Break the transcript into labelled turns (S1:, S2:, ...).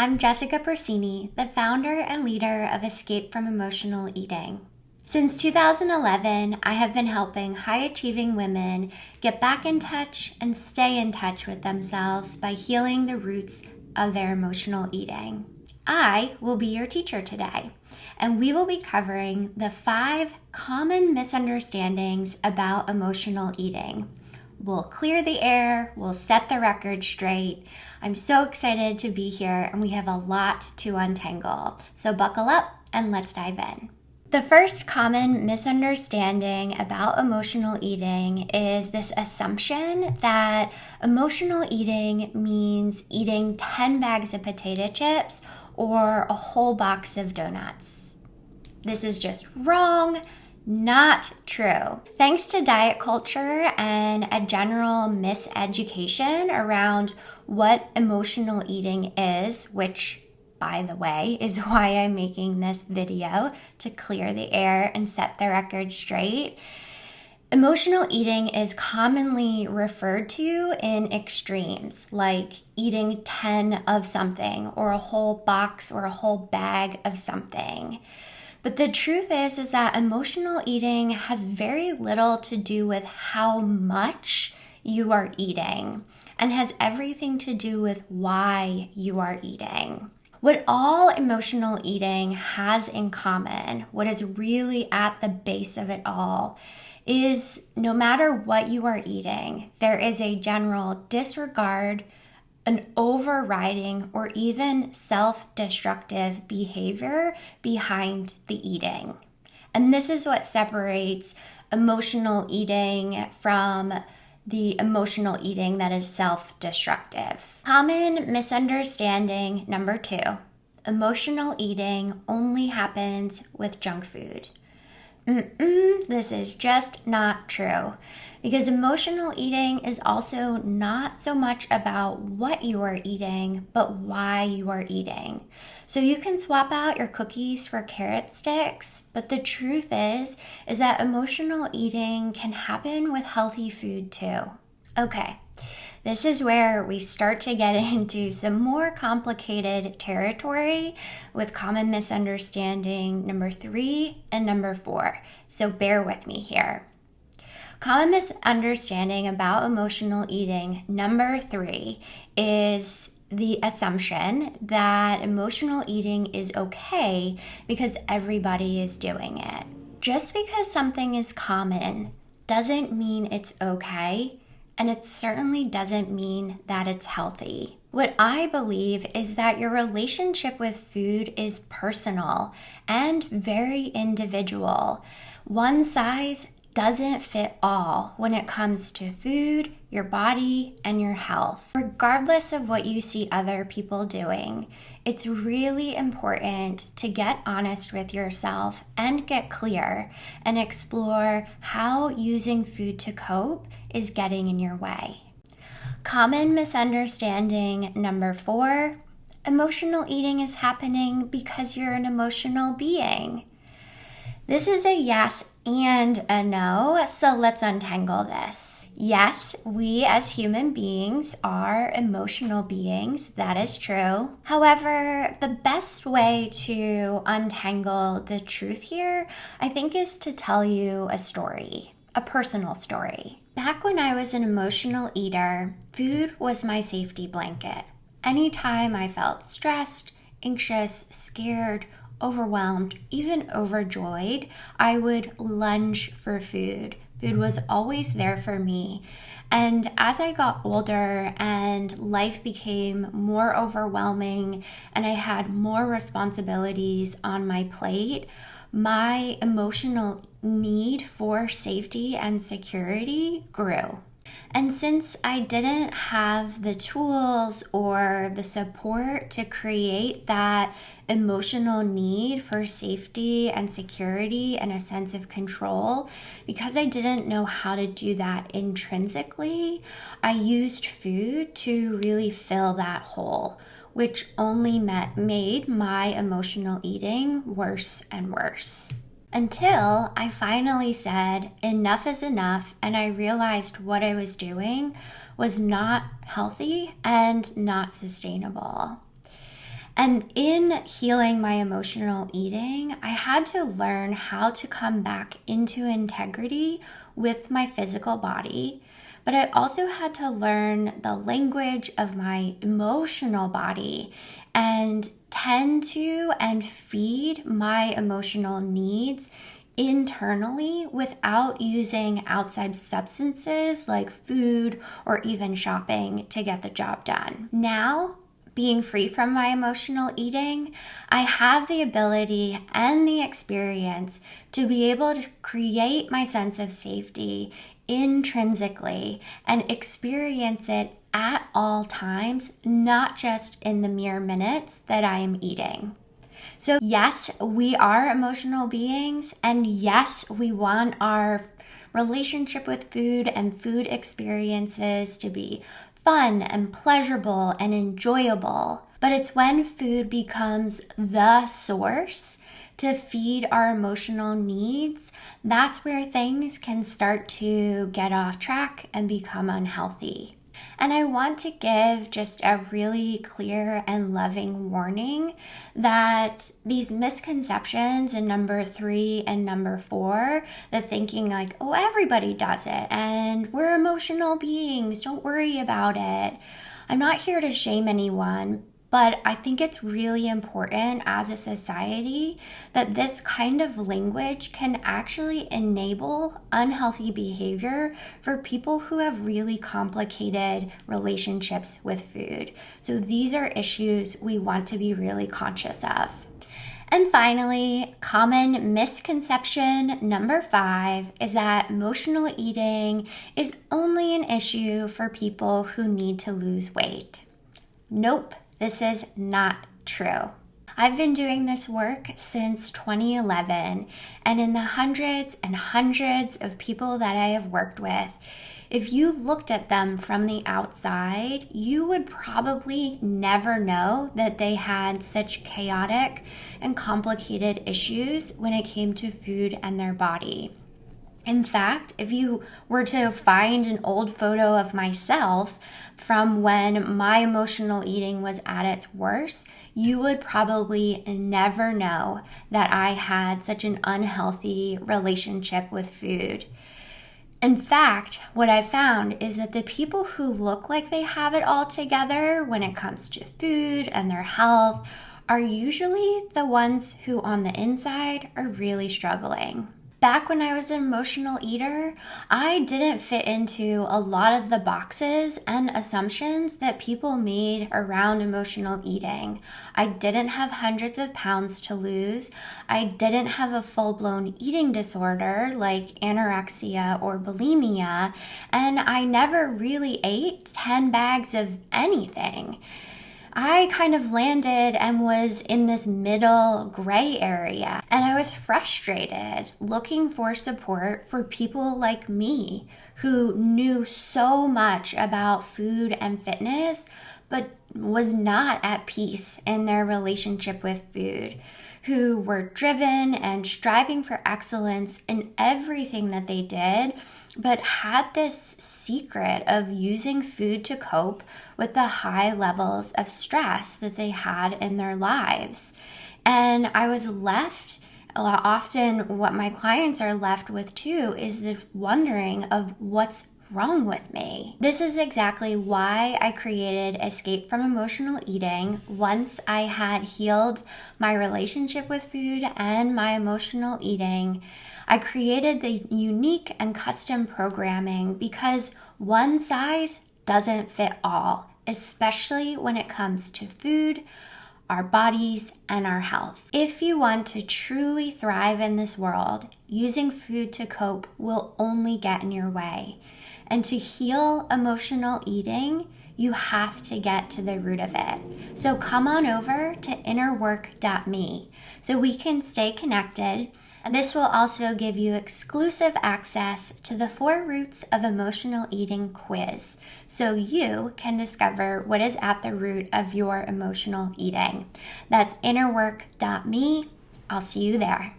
S1: I'm Jessica Procini, the founder and leader of Escape from Emotional Eating. Since 2011, I have been helping high-achieving women get back in touch and stay in touch with themselves by healing the roots of their emotional eating. I will be your teacher today, and we will be covering the 5 common misunderstandings about emotional eating. We'll clear the air, we'll set the record straight. I'm so excited to be here, and we have a lot to untangle. So buckle up and let's dive in. The first common misunderstanding about emotional eating is this assumption that emotional eating means eating 10 bags of potato chips or a whole box of donuts. This is just wrong. Not true. Thanks to diet culture and a general miseducation around what emotional eating is, which, by the way, is why I'm making this video, to clear the air and set the record straight. Emotional eating is commonly referred to in extremes, like eating 10 of something, or a whole box or a whole bag of something. But the truth is that emotional eating has very little to do with how much you are eating and has everything to do with why you are eating. What all emotional eating has in common, what is really at the base of it all, is no matter what you are eating, there is a general disregard, an overriding, or even self-destructive behavior behind the eating. And this is what separates emotional eating from the emotional eating that is self-destructive. Common misunderstanding number 2, emotional eating only happens with junk food. This is just not true, because emotional eating is also not so much about what you are eating, but why you are eating. So you can swap out your cookies for carrot sticks, but the truth is that emotional eating can happen with healthy food too. Okay, this is where we start to get into some more complicated territory with common misunderstanding number 3 and number 4. So bear with me here. Common misunderstanding about emotional eating number 3 is the assumption that emotional eating is okay because everybody is doing it. Just because something is common doesn't mean it's okay. And it certainly doesn't mean that it's healthy. What I believe is that your relationship with food is personal and very individual. One size doesn't fit all when it comes to food, your body, and your health. Regardless of what you see other people doing, it's really important to get honest with yourself and get clear and explore how using food to cope is getting in your way. Common misunderstanding number 4, emotional eating is happening because you're an emotional being. This is a yes and a no, so let's untangle this. Yes, we as human beings are emotional beings, that is true. However, the best way to untangle the truth here, I think, is to tell you a story, a personal story. Back when I was an emotional eater, food was my safety blanket. Anytime I felt stressed, anxious, scared, overwhelmed, even overjoyed, I would lunge for food. Food was always there for me. And as I got older and life became more overwhelming and I had more responsibilities on my plate, my emotional need for safety and security grew. And since I didn't have the tools or the support to create that emotional need for safety and security and a sense of control, because I didn't know how to do that intrinsically, I used food to really fill that hole, which only made my emotional eating worse and worse. Until I finally said, enough is enough, and I realized what I was doing was not healthy and not sustainable. And in healing my emotional eating, I had to learn how to come back into integrity with my physical body. But I also had to learn the language of my emotional body and tend to and feed my emotional needs internally without using outside substances like food or even shopping to get the job done. Now, being free from my emotional eating, I have the ability and the experience to be able to create my sense of safety intrinsically and experience it at all times, not just in the mere minutes that I am eating. So yes, we are emotional beings, and yes, we want our relationship with food and food experiences to be fun and pleasurable and enjoyable. But it's when food becomes the source to feed our emotional needs, that's where things can start to get off track and become unhealthy. And I want to give just a really clear and loving warning that these misconceptions in number 3 and number 4, the thinking like, oh, everybody does it and we're emotional beings, don't worry about it. I'm not here to shame anyone, but I think it's really important as a society that this kind of language can actually enable unhealthy behavior for people who have really complicated relationships with food. So these are issues we want to be really conscious of. And finally, common misconception number 5 is that emotional eating is only an issue for people who need to lose weight. Nope. This is not true. I've been doing this work since 2011, and in the hundreds and hundreds of people that I have worked with, if you looked at them from the outside, you would probably never know that they had such chaotic and complicated issues when it came to food and their body. In fact, if you were to find an old photo of myself from when my emotional eating was at its worst, you would probably never know that I had such an unhealthy relationship with food. In fact, what I found is that the people who look like they have it all together when it comes to food and their health are usually the ones who on the inside are really struggling. Back when I was an emotional eater, I didn't fit into a lot of the boxes and assumptions that people made around emotional eating. I didn't have hundreds of pounds to lose. I didn't have a full-blown eating disorder like anorexia or bulimia, and I never really ate 10 bags of anything. I kind of landed and was in this middle gray area, and I was frustrated looking for support for people like me who knew so much about food and fitness but was not at peace in their relationship with food, who were driven and striving for excellence in everything that they did, but had this secret of using food to cope with the high levels of stress that they had in their lives. And I was left, often what my clients are left with too, is the wondering of what's wrong with me. This is exactly why I created Escape from Emotional Eating once I had healed my relationship with food and my emotional eating. I created the unique and custom programming because one size doesn't fit all, especially when it comes to food, our bodies, and our health. If you want to truly thrive in this world, using food to cope will only get in your way. And to heal emotional eating, you have to get to the root of it. So come on over to innerwork.me so we can stay connected. And this will also give you exclusive access to the 4 Roots of Emotional Eating quiz, so you can discover what is at the root of your emotional eating. That's innerwork.me. I'll see you there.